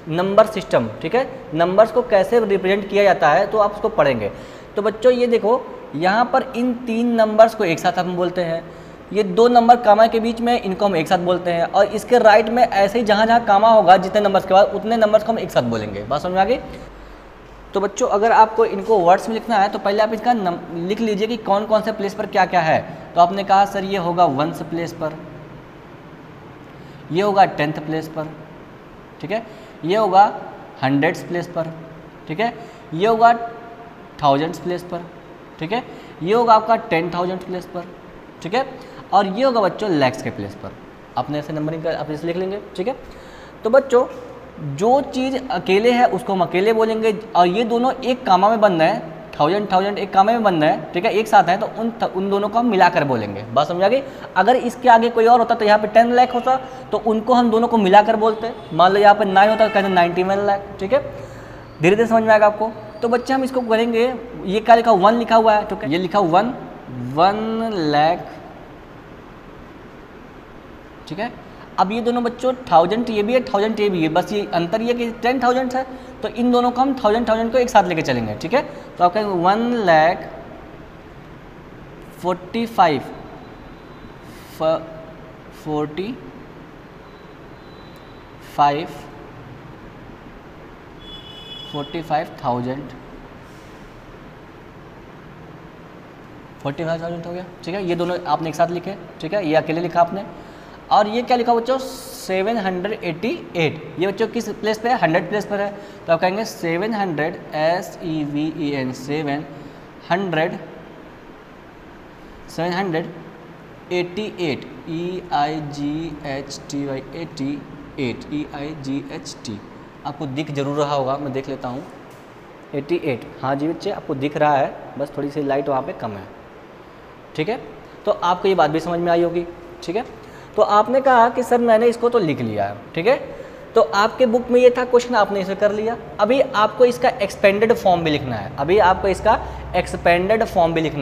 नंबर सिस्टम। ठीक है, नंबर्स को कैसे रिप्रेजेंट किया जाता है तो आप उसको पढ़ेंगे। तो बच्चों ये देखो, यहाँ पर इन 3 नंबर्स को एक साथ हम बोलते हैं। ये 2 नंबर कामा के बीच में, इनको हम एक साथ बोलते हैं। और इसके राइट में ऐसे ही जहाँ जहाँ कामा होगा जितने नंबर्स के बाद उतने नंबर्स को हम एक साथ बोलेंगे। बात समझ में आ गई? तो बच्चों अगर आपको इनको वर्ड्स में लिखना है तो पहले आप इसका लिख लीजिए कि कौन कौन से प्लेस पर क्या क्या है। तो आपने कहा सर ये होगा 1th प्लेस पर, ये होगा 10th प्लेस पर। ठीक है, ये होगा 100th प्लेस पर। ठीक है, ये होगा 1000th प्लेस पर। ठीक है, ये होगा आपका 10,000th प्लेस पर। ठीक है, और ये होगा बच्चों लैक्स के प्लेस पर। आपने ऐसे नंबरिंग कर आप इसे लिख लेंगे। ठीक है, तो बच्चों जो चीज़ अकेले है उसको हम अकेले बोलेंगे, और ये दोनों एक कामा में बंद है, 1000 एक कामे में बंद है। ठीक है, एक साथ है, तो उन दोनों को हम मिलाकर बोलेंगे। बात समझ आ गई? अगर इसके आगे कोई और होता तो यहाँ पे 10 लाख होता, तो उनको हम दोनों को मिलाकर बोलते। मान लो यहाँ पे 9 होता तो कहते 91 लाख। ठीक है, धीरे धीरे समझ में आएगा आपको। तो बच्चे हम इसको करेंगे, ये क्या लिखा 1 लिखा हुआ है, तो ये लिखा 1 लाख। ठीक है, अब ये दोनों बच्चों 1000 ये भी है, 1000 ये भी है, बस ये अंतर ये कि 10,000 है, तो इन दोनों को हम 1000 को एक साथ लेके चलेंगे। ठीक है, तो आप कहेंगे 1,45,000 45,000 हो गया। ठीक है, ये दोनों आपने एक साथ लिखे। ठीक है, ये अकेले लिखा आपने। और ये क्या लिखा बच्चों 788। ये बच्चों किस प्लेस पे है? 100 प्लेस पर है। तो आप कहेंगे 700 SEVEN 788 EIGHT। आपको दिख जरूर रहा होगा, मैं देख लेता हूँ 88। हाँ जी बच्चे आपको दिख रहा है, बस थोड़ी सी लाइट वहाँ पे कम है। ठीक है, तो आपको ये बात भी समझ में आई होगी। ठीक है, तो आपने कहा कि सर मैंने इसको तो लिख लिया है। ठीक है, तो आपके बुक में ये था क्वेश्चन, आपने इसे कर लिया। अभी आपको इसका एक्सपेंडेड फॉर्म भी लिखना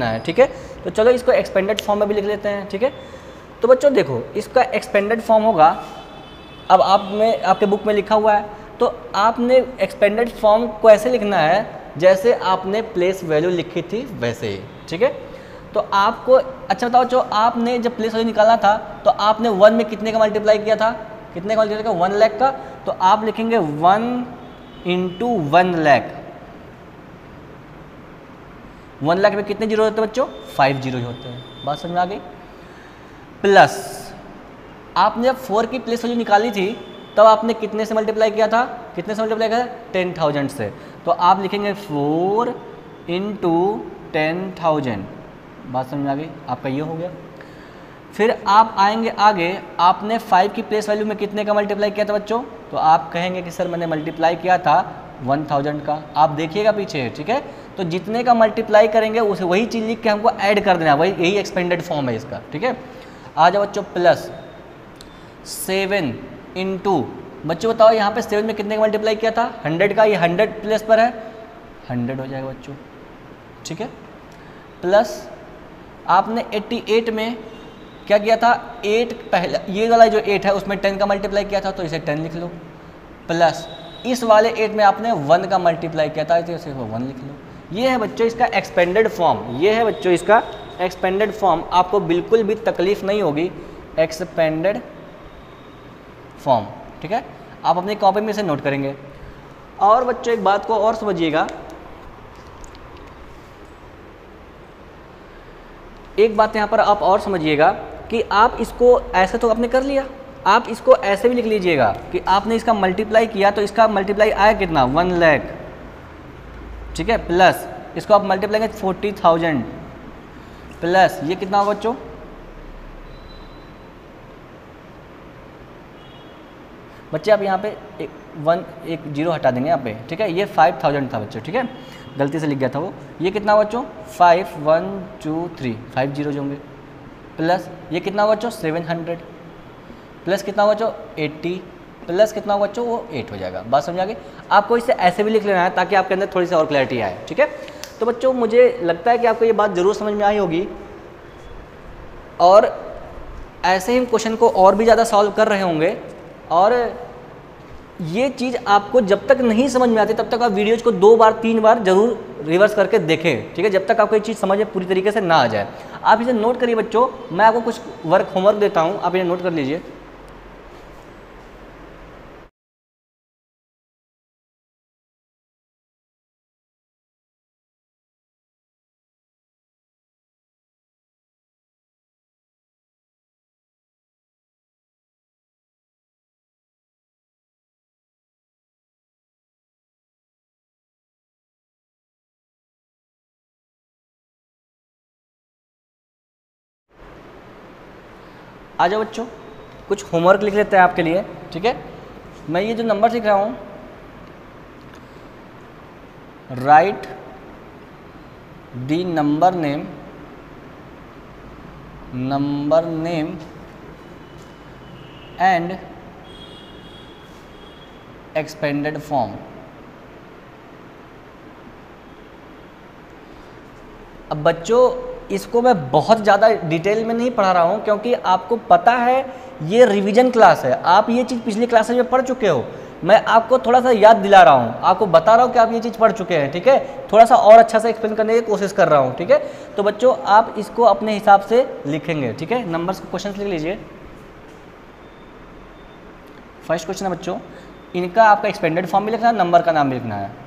है। ठीक है, तो चलो इसको एक्सपेंडेड फॉर्म में भी लिख लेते हैं। ठीक है, तो बच्चों देखो इसका एक्सपेंडेड फॉर्म होगा, अब आपके बुक में लिखा हुआ है, तो आपने एक्सपेंडेड फॉर्म को ऐसे लिखना है जैसे आपने प्लेस वैल्यू लिखी थी वैसे ही। ठीक है, तो आपको अच्छा बताओ, जो आपने जब प्लेस वैल्यू निकालना था तो आपने 1 में कितने का मल्टीप्लाई किया था? कितने का मल्टीप्लाई किया? 1 लाख का। तो आप लिखेंगे 1 × 1 लाख। 1 लाख में कितने जीरो होते हैं बच्चों? 5 जीरो होते हैं। बात समझ में आ गई? प्लस आपने जब 4 की प्लेस वैल्यू निकाली थी तब आपने कितने से मल्टीप्लाई किया था? 10,000 से। तो आप लिखेंगे 4 × 10,000। बात समझ में आ गई? आपका ये हो गया। फिर आप आएंगे आगे, आपने 5 की प्लेस वैल्यू में कितने का मल्टीप्लाई किया था बच्चों? तो आप कहेंगे कि सर मैंने मल्टीप्लाई किया था 1000 का। आप देखिएगा पीछे। ठीक है, तो जितने का मल्टीप्लाई करेंगे उसे वही चीज़ लिख के हमको ऐड कर देना, वही यही एक्सपेंडेड फॉर्म है इसका। ठीक है, आ जाओ बच्चों, प्लस 7 × बच्चों बताओ यहाँ पे 7 में कितने का मल्टीप्लाई किया था? 100 का। ये 100 प्लेस पर है, 100 हो जाएगा बच्चों। ठीक है, प्लस आपने 88 में क्या किया था? 8 पहले ये वाला जो 8 है उसमें 10 का मल्टीप्लाई किया था, तो इसे 10 लिख लो। प्लस इस वाले 8 में आपने 1 का मल्टीप्लाई किया था, तो इसे 1 लिख लो। ये है बच्चों इसका एक्सपेंडेड फॉर्म। आपको बिल्कुल भी तकलीफ नहीं होगी, एक्सपेंडेड फॉर्म। ठीक है, आप अपनी कॉपी में इसे नोट करेंगे। और बच्चों एक बात को और समझिएगा, एक बात यहाँ पर आप और समझिएगा कि आप इसको ऐसे तो आपने कर लिया, आप इसको ऐसे भी लिख लीजिएगा कि आपने इसका मल्टीप्लाई किया, तो इसका मल्टीप्लाई आया कितना? 1 लाख। ठीक है, प्लस इसको आप मल्टीप्लाई करें 40,000, प्लस ये कितना होगा बच्चों? बच्चे आप यहाँ पे एक जीरो हटा देंगे यहाँ पे, ठीक है। ये 5000 था बच्चों, ठीक है, गलती से लिख गया था वो। ये कितना बच्चों 5 1 2 3 5 जीरो होंगे, प्लस ये कितना बच्चों 700, प्लस कितना बच्चों 80, प्लस कितना बच्चों वो 8 हो जाएगा। बात समझ आ गई? आपको इसे ऐसे भी लिख लेना है ताकि आपके अंदर थोड़ी सी और क्लैरिटी आए, ठीक है। तो बच्चों मुझे लगता है कि आपको ये बात ज़रूर समझ में आई होगी, और ऐसे ही क्वेश्चन को और भी ज़्यादा सॉल्व कर रहे होंगे। और ये चीज़ आपको जब तक नहीं समझ में आती तब तक आप वीडियोज़ को 2 बार 3 बार जरूर रिवर्स करके देखें, ठीक है, जब तक आपको ये चीज़ समझ में पूरी तरीके से ना आ जाए। आप इसे नोट करिए बच्चों, मैं आपको कुछ होमवर्क देता हूँ, आप इसे नोट कर लीजिए। आ जाओ बच्चों, कुछ होमवर्क लिख लेते हैं आपके लिए, ठीक है। मैं ये जो नंबर लिख रहा हूँ, right the number name and expanded form. अब बच्चों इसको मैं बहुत ज़्यादा डिटेल में नहीं पढ़ा रहा हूँ, क्योंकि आपको पता है ये रिवीजन क्लास है, आप ये चीज़ पिछली क्लासेज में पढ़ चुके हो। मैं आपको थोड़ा सा याद दिला रहा हूँ, आपको बता रहा हूँ कि आप ये चीज़ पढ़ चुके हैं, ठीक है। थोड़ा सा और अच्छा से एक्सप्लेन करने की कोशिश कर रहा हूँ, ठीक है। तो बच्चों आप इसको अपने हिसाब से लिखेंगे, ठीक है। नंबर्स को क्वेश्चन लिख लीजिए। फर्स्ट क्वेश्चन है बच्चों, इनका आपका एक्सपेंडेड फॉर्म भी लिखना है, नंबर का नाम भी लिखना है।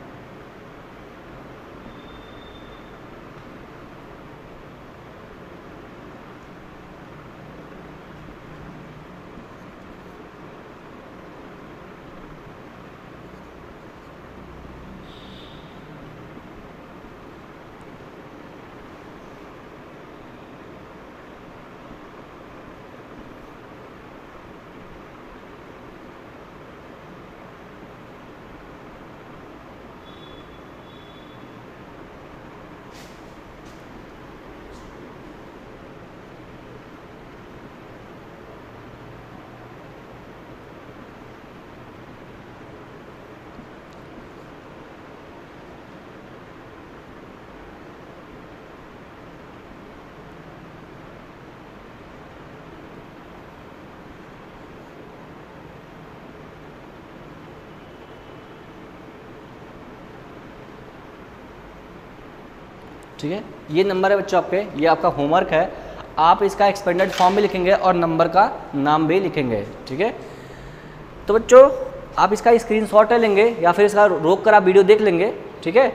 ठीक है, ये नंबर है बच्चों आपके, ये आपका होमवर्क है। आप इसका एक्सपेंडेड फॉर्म भी लिखेंगे और नंबर का नाम भी लिखेंगे, ठीक है। तो बच्चों आप इसका स्क्रीनशॉट ले लेंगे या फिर इसका रोक कर आप वीडियो देख लेंगे, ठीक है।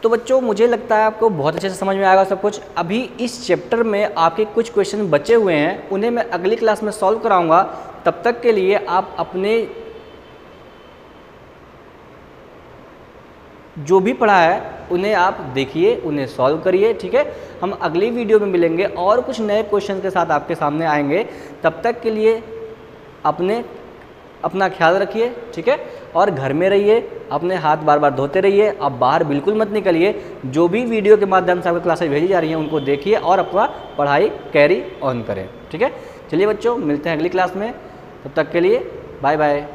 तो बच्चों मुझे लगता है आपको बहुत अच्छे से समझ में आएगा सब कुछ। अभी इस चैप्टर में आपके कुछ क्वेश्चन बचे हुए हैं, उन्हें मैं अगली क्लास में सॉल्व कराऊंगा। तब तक के लिए आप अपने जो भी पढ़ा है उन्हें आप देखिए, उन्हें सॉल्व करिए, ठीक है। हम अगली वीडियो में मिलेंगे और कुछ नए क्वेश्चन के साथ आपके सामने आएंगे। तब तक के लिए अपना ख्याल रखिए, ठीक है, और घर में रहिए, अपने हाथ बार बार धोते रहिए। आप बाहर बिल्कुल मत निकलिए। जो भी वीडियो के माध्यम से आपको क्लासेज भेजी जा रही हैं उनको देखिए और अपना पढ़ाई कैरी ऑन करें, ठीक है। चलिए बच्चों, मिलते हैं अगली क्लास में, तब तक के लिए बाय बाय।